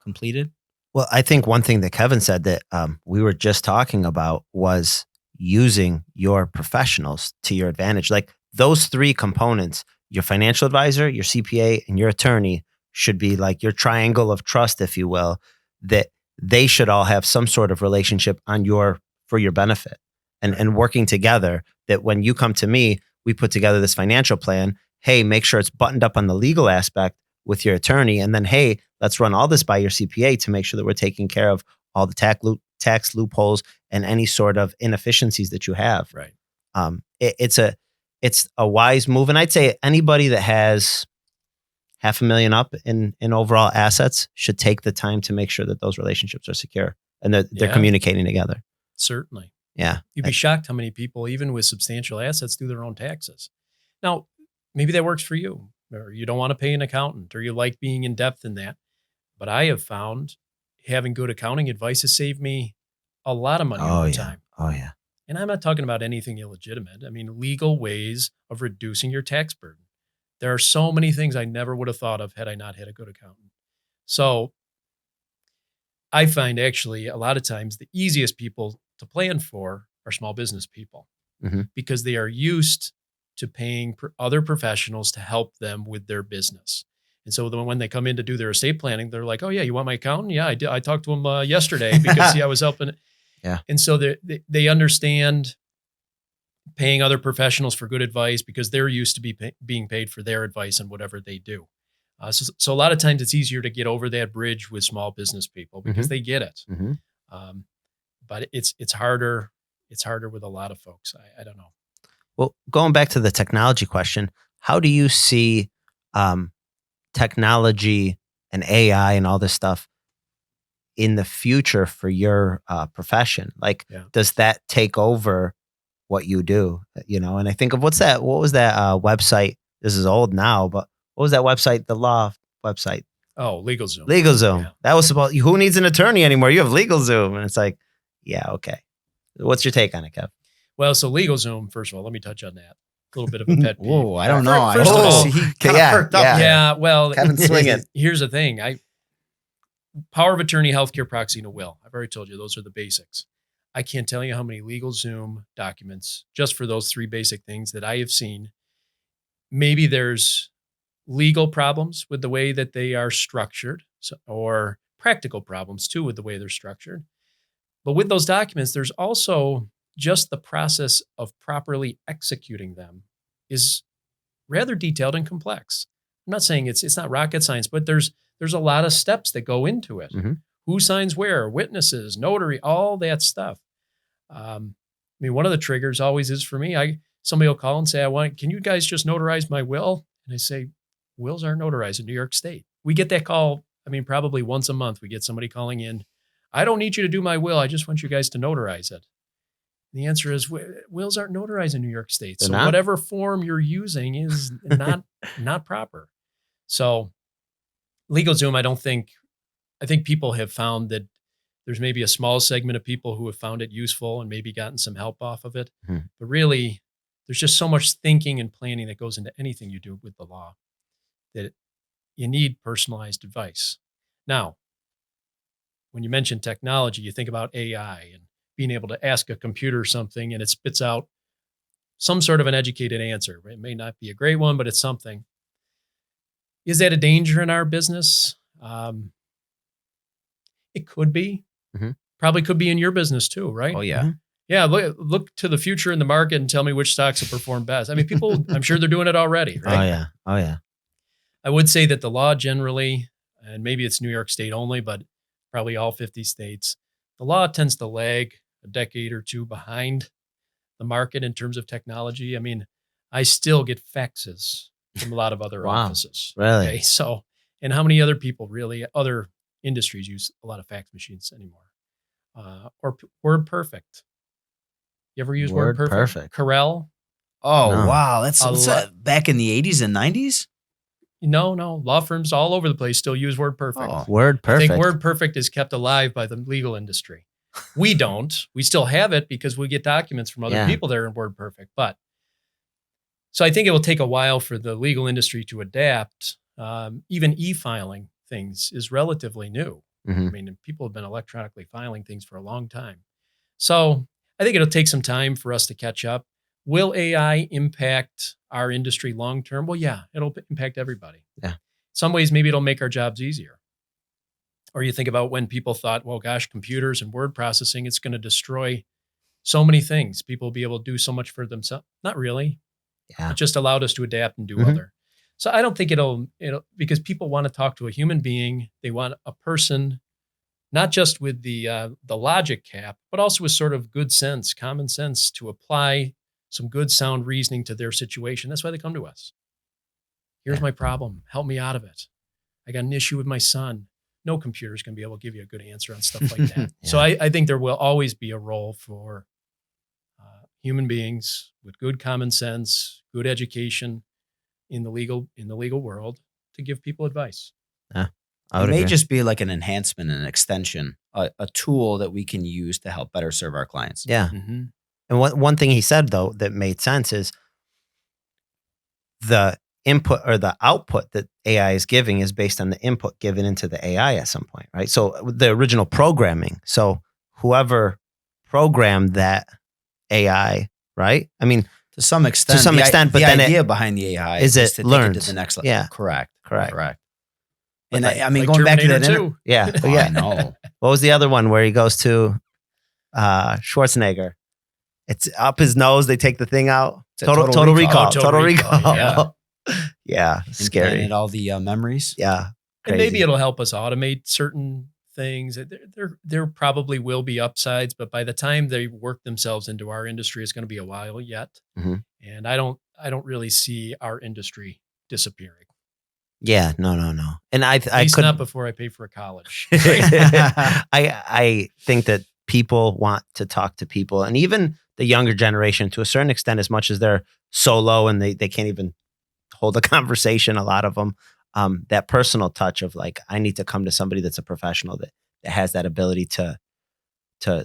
completed. Well, I think one thing that Kevin said that we were just talking about was using your professionals to your advantage. Like those 3 components, your financial advisor, your CPA, and your attorney should be like your triangle of trust, if you will, that they should all have some sort of relationship for your benefit and working together, that when you come to me, we put together this financial plan. Hey, make sure it's buttoned up on the legal aspect with your attorney. And then, hey, let's run all this by your CPA to make sure that we're taking care of all the tax loopholes and any sort of inefficiencies that you have. Right. It's a wise move. And I'd say anybody that has $500,000 up in overall assets should take the time to make sure that those relationships are secure and they're communicating together. Certainly. Yeah. You'd be shocked how many people, even with substantial assets, do their own taxes. Now, maybe that works for you, or you don't want to pay an accountant, or you like being in depth in that. But I have found having good accounting advice has saved me a lot of money over time. Oh, yeah. And I'm not talking about anything illegitimate. I mean, legal ways of reducing your tax burden. There are so many things I never would have thought of had I not had a good accountant. So I find actually a lot of times the easiest people to plan for are small business people, because they are used to paying other professionals to help them with their business. And so when they come in to do their estate planning, they're like, oh yeah, you want my accountant? Yeah, I did. I talked to him yesterday because I was helping. Yeah. And so they understand paying other professionals for good advice because they're used to being paid for their advice on whatever they do. So a lot of times it's easier to get over that bridge with small business people because they get it. But it's harder. It's harder with a lot of folks. I don't know. Well, going back to the technology question, how do you see technology and AI and all this stuff in the future for your profession? Like, does that take over what you do? And I think of what was that website? This is old now, but what was that website? The law website. Oh, LegalZoom. LegalZoom. Yeah. That was supposed. Who needs an attorney anymore? You have LegalZoom, and it's like, yeah, okay. What's your take on it, Kev? Well, so LegalZoom, first of all, let me touch on that. A little bit of a pet peeve. Whoa, I don't know. First of all, he kind of perked up. yeah. Yeah, well, Kevin's swinging. here's the thing. Power of attorney, healthcare proxy, and a will. I've already told you those are the basics. I can't tell you how many LegalZoom documents, just for those three basic things that I have seen. Maybe there's legal problems with the way that they are structured, or practical problems too with the way they're structured. But with those documents, there's also just the process of properly executing them is rather detailed and complex. I'm not saying it's not rocket science, but there's a lot of steps that go into it. Mhm. Who signs where, witnesses, notary, all that stuff. I mean, one of the triggers always is for me, somebody will call and say, can you guys just notarize my will? And I say, wills aren't notarized in New York State. We get that call, probably once a month, we get somebody calling in. I don't need you to do my will. I just want you guys to notarize it. And the answer is wills aren't notarized in New York State. They're So not? whatever form you're using is not proper. So LegalZoom, I think people have found that there's maybe a small segment of people who have found it useful and maybe gotten some help off of it. Mhm. But really, there's just so much thinking and planning that goes into anything you do with the law that you need personalized advice. Now, when you mention technology, you think about AI and being able to ask a computer something and it spits out some sort of an educated answer. It may not be a great one, but it's something. Is that a danger in our business? It could be. Mhm. Probably could be in your business too, right? Oh yeah. Mhm. Yeah, look to the future in the market and tell me which stocks have performed best. People, I'm sure they're doing it already, right? Oh yeah. I would say that the law generally, and maybe it's New York State only, but probably all 50 states, the law tends to lag a decade or two behind the market in terms of technology. I still get faxes from a lot of other Wow. offices. Really? Okay, so, and how many other people other industries use a lot of fax machines anymore? Or WordPerfect. You ever use WordPerfect? WordPerfect. Corel? Oh No. wow, that's back in the 80s and 90s. No. Law firms all over the place still use WordPerfect. Oh. WordPerfect. I think WordPerfect is kept alive by the legal industry. We don't. We still have it because we get documents from other people that are in WordPerfect. But so I think it will take a while for the legal industry to adapt. Even e-filing things is relatively new. Mhm. People have been electronically filing things for a long time. So I think it'll take some time for us to catch up. Will AI impact our industry long term? Well, yeah, it'll impact everybody. Yeah. Some ways, maybe it'll make our jobs easier. Or you think about when people thought, well, gosh, computers and word processing, it's going to destroy so many things. People will be able to do so much for themselves. Not really. Yeah. It just allowed us to adapt and do Mhm. other. So I don't think it'll because people want to talk to a human being. They want a person, not just with the logic cap, but also with sort of good sense, common sense to apply some good sound reasoning to their situation. That's why they come to us. Here's my problem. Help me out of it. I got an issue with my son. No computer's going to be able to give you a good answer on stuff like that. Yeah. So I think there will always be a role for human beings with good common sense, good education in the legal world to give people advice. I It would may agree. just be like an enhancement, an extension, a tool that we can use to help better serve our clients. Yeah. Mm-hmm. And one thing he said though that made sense is the input or the output that AI is giving is based on the input given into the AI at some point, right? So the original programming. So whoever programmed that AI, right? To some extent, but the then idea behind the AI is is it to take learned? it to the next level. Yeah. Correct. But And like- going back to that, too. yeah, Oh, yeah. I know. What was the other one where he goes to Schwarzenegger? It's up his nose. They take the thing out. It's a Total Total recall. Oh, Total Total recall. Recall, yeah. Yeah. Scary. Implanted all the memories. Yeah. And maybe Crazy. it'll help us automate certain things. There probably will be upsides, but by the time they work themselves into our industry, it's going to be a while yet. Mhm. And I don't really see our industry disappearing. Yeah. No. And I At least could not before I pay for a college. I think that people want to talk to people, and even the younger generation to a certain extent, as much as they're solo and they can't even hold a conversation, a lot of them, that personal touch of like, I need to come to somebody that's a professional that has that ability to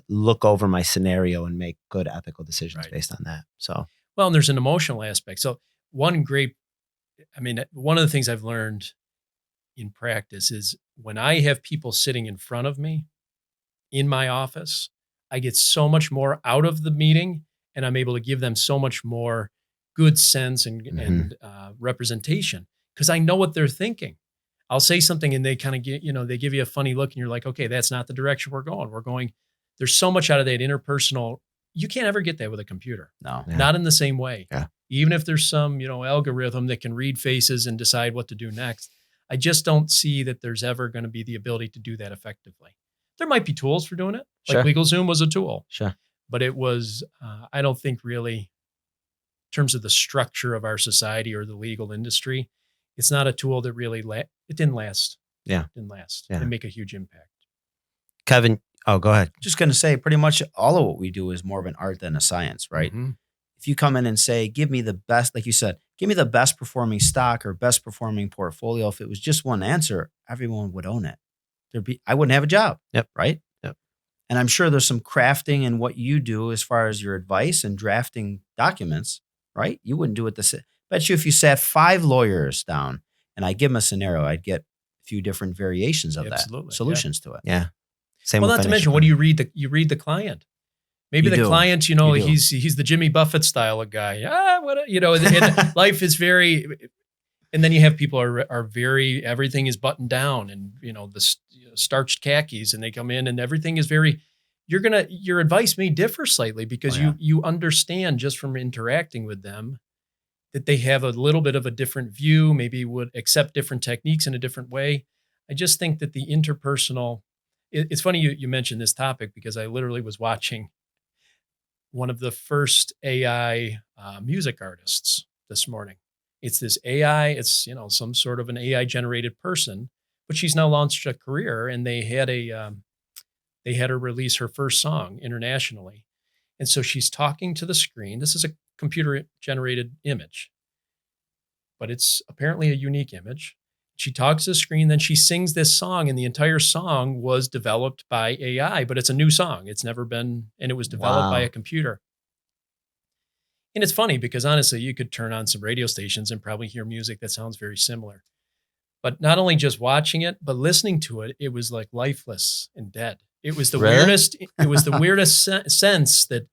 look over my scenario and make good ethical decisions based on that. So, well, and there's an emotional aspect. So one of the things I've learned in practice is when I have people sitting in front of me in my office, I get so much more out of the meeting, and I'm able to give them so much more good sense and representation because I know what they're thinking. I'll say something and they kind of get, they give you a funny look and you're like, okay, that's not the direction we're going. There's so much out of that interpersonal. You can't ever get that with a computer. No. Yeah. Not in the same way. Yeah. Even if there's some, algorithm that can read faces and decide what to do next. I just don't see that there's ever going to be the ability to do that effectively. There might be tools for doing it. Like LegalZoom was a tool. Sure. But it was, I don't think really, in terms of the structure of our society or the legal industry, it's not a tool that really, it didn't last. Yeah. It didn't last. Yeah. It didn't make a huge impact. Kevin, go ahead. Just going to say pretty much all of what we do is more of an art than a science, right? Mm-hmm. If you come in and say, give me the best, like you said, give me the best performing stock or best performing portfolio. If it was just one answer, everyone would own it. I wouldn't have a job. Yep. Right. Yep. And I'm sure there's some crafting in what you do as far as your advice and drafting documents, right? You wouldn't do it the same. Bet you if you sat 5 lawyers down and I give them a scenario, I'd get a few different variations of that, solutions to it. Yeah. Same. Well, not to mention, what do you read? You read the client. Maybe the client, he's the Jimmy Buffett style of guy. And life is very, and then you have people are very, everything is buttoned down and, the starched khakis and they come in and everything is very, your advice may differ slightly because you understand just from interacting with them that they have a little bit of a different view, maybe would accept different techniques in a different way. I just think that the interpersonal, it's funny you mentioned this topic because I literally was watching one of the first AI music artists this morning. It's this AI, it's, some sort of an AI generated person, but she's now launched a career and they had her release her first song internationally. And so she's talking to the screen. This is a computer generated image, but it's apparently a unique image. She talks to the screen, then she sings this song, and the entire song was developed by AI, but it's a new song. It's never been, and it was developed by a computer. And it's funny because honestly, you could turn on some radio stations and probably hear music that sounds very similar. But not only just watching it, but listening to it, it was like lifeless and dead. It was the weirdest. It was the weirdest sense that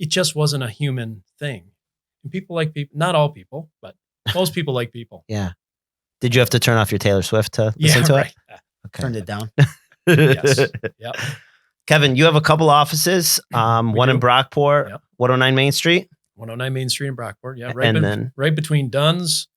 it just wasn't a human thing. And people like people, not all people, but most people like people. Yeah. Did you have to turn off your Taylor Swift to listen to it? Okay. Turned it down. Yes. Yep. Kevin, you have a couple offices. One in Brockport, 109 Main Street. 109 Main Street in Brockport. Yeah. Right between Dunn's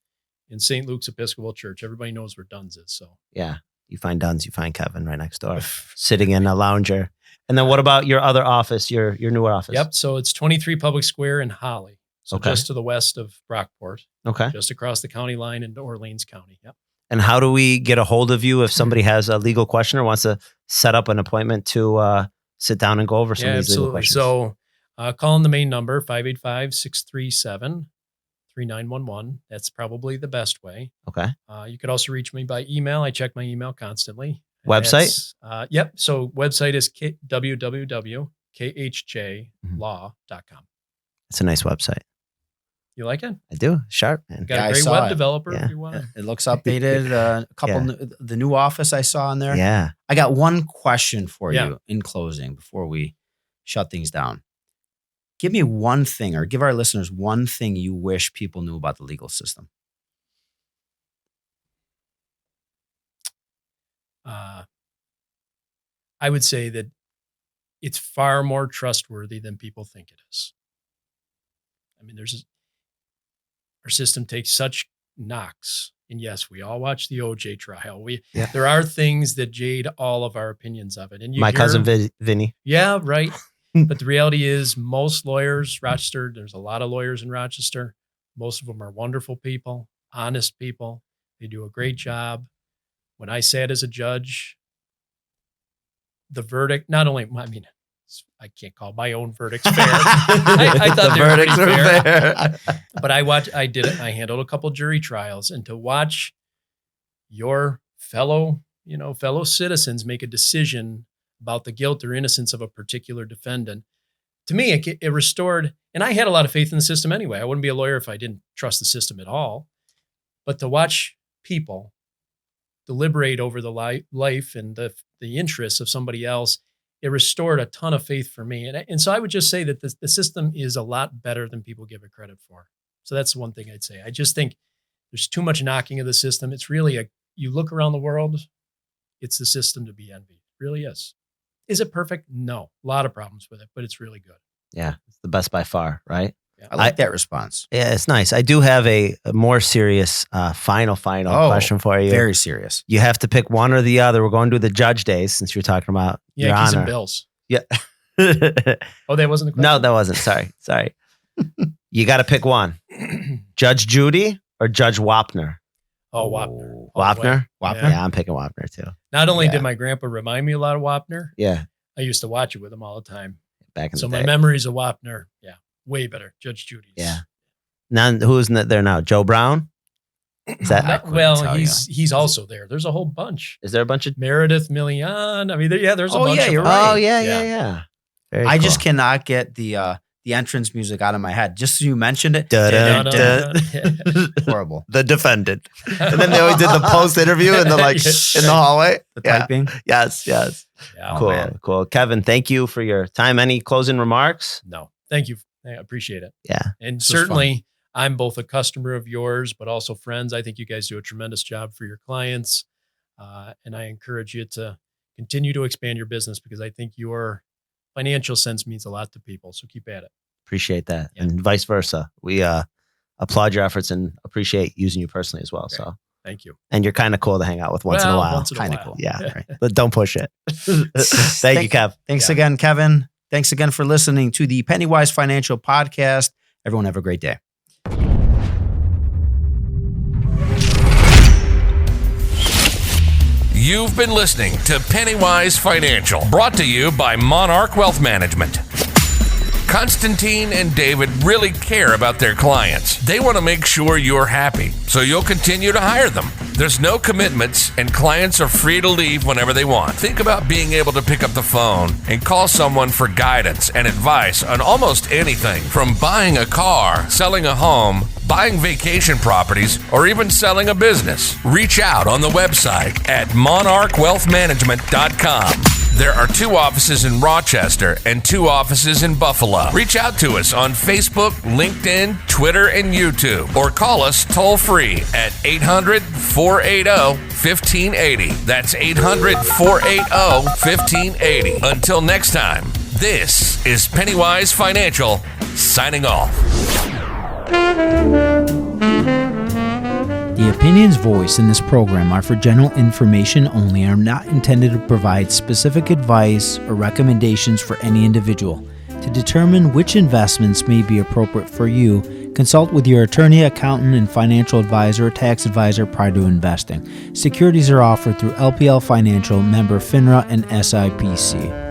and St. Luke's Episcopal Church. Everybody knows where Dunn's is. So yeah, you find Dunn's, you find Kevin right next door, sitting in a lounger. And then what about your other office, your newer office? Yep. So it's 23 Public Square in Holly. So just to the west of Brockport. Okay. Just across the county line into Orleans County. Yep. And how do we get a hold of you if somebody has a legal question or wants to set up an appointment to sit down and go over some of these legal questions? So call in the main number, 585-637-3911. That's probably the best way. Okay. You could also reach me by email. I check my email constantly. Website? Yep. So website is www.khjlaw.com. It's a nice website. You like it? I do. Sharp, man. Got a great web developer if you want. It looks updated. A couple, the new office I saw in there. Yeah. I got one question for you in closing before we shut things down. Give me one thing, or give our listeners one thing you wish people knew about the legal system. I would say that it's far more trustworthy than people think it is. I mean, our system takes such knocks. And yes, we all watch the OJ trial. There are things that jade all of our opinions of it. And my cousin Vinny. Yeah, right. But the reality is most lawyers, Rochester, there's a lot of lawyers in Rochester. Most of them are wonderful people, honest people. They do a great job. When I sat as a judge, the verdict, not only, I can't call my own verdicts fair. I thought the verdicts were fair. But I handled a couple jury trials, and to watch your fellow citizens make a decision about the guilt or innocence of a particular defendant. To me, it restored, and I had a lot of faith in the system anyway. I wouldn't be a lawyer if I didn't trust the system at all. But to watch people deliberate over the life and the interests of somebody else, it restored a ton of faith for me. And so I would just say that the system is a lot better than people give it credit for. So that's one thing I'd say. I just think there's too much knocking of the system. It's really you look around the world, it's the system to be envied. It really is. Is it perfect? No. A lot of problems with it, but it's really good. Yeah, it's the best by far, right? I like that response. Yeah, it's nice. I do have a more serious final question for you. Very serious. You have to pick one or the other. We're going to do the judge days since you're talking about Your Yankees Honor. and Bills. Yeah. Oh, that wasn't the question? No, that wasn't. Sorry. You got to pick one. Judge Judy or Judge Wapner? Oh, Wapner. Wapner? Wapner? Yeah, I'm picking Wapner too. Not only did my grandpa remind me a lot of Wapner, Yeah, I used to watch it with him all the time. back in So the my day. memories of Wapner, way better. Judge Judy's. Yeah. Now, who's there now? Joe Brown? Is that? Well, he's also there. There's a whole bunch. Is there a bunch of? Meredith Millian. I mean, there's a Oh, bunch yeah, of you're them. right. Oh yeah. Very I just cool. cannot get the entrance music out of my head. Just as you mentioned it, horrible. The defendant. And then they always did the post interview and the in the hallway. The typing. Yes. Yeah. Cool. Man. Cool. Kevin, thank you for your time. Any closing remarks? No, thank you. I appreciate it. Yeah. And This was certainly I'm both a customer of yours, but also friends. I think you guys do a tremendous job for your clients. And I encourage you to continue to expand your business because I think your financial sense means a lot to people. So keep at it. Appreciate that. Yeah. And vice versa. We applaud your efforts and appreciate using you personally as well. Okay. So, Thank you. and you're kind of cool to hang out with once in a while. Kind of cool. Yeah. Right. But don't push it. Thank you, Kev. Thanks again, Kevin. Thanks again for listening to the PennyWise Financial Podcast. Everyone have a great day. You've been listening to PennyWise Financial, brought to you by Monarch Wealth Management. Constantine and David really care about their clients. They want to make sure you're happy, so you'll continue to hire them. There's no commitments, and clients are free to leave whenever they want. Think about being able to pick up the phone and call someone for guidance and advice on almost anything, from buying a car, selling a home, buying vacation properties, or even selling a business. Reach out on the website at monarchwealthmanagement.com. There are 2 offices in Rochester and 2 offices in Buffalo. Reach out to us on Facebook, LinkedIn, Twitter, and YouTube, or call us toll free at 800-480-1580. That's 800-480-1580. Until next time, this is PennyWise Financial signing off. The opinions voiced in this program are for general information only and are not intended to provide specific advice or recommendations for any individual. To determine which investments may be appropriate for you, consult with your attorney, accountant, and financial advisor or tax advisor prior to investing. Securities are offered through LPL Financial, member FINRA, and SIPC.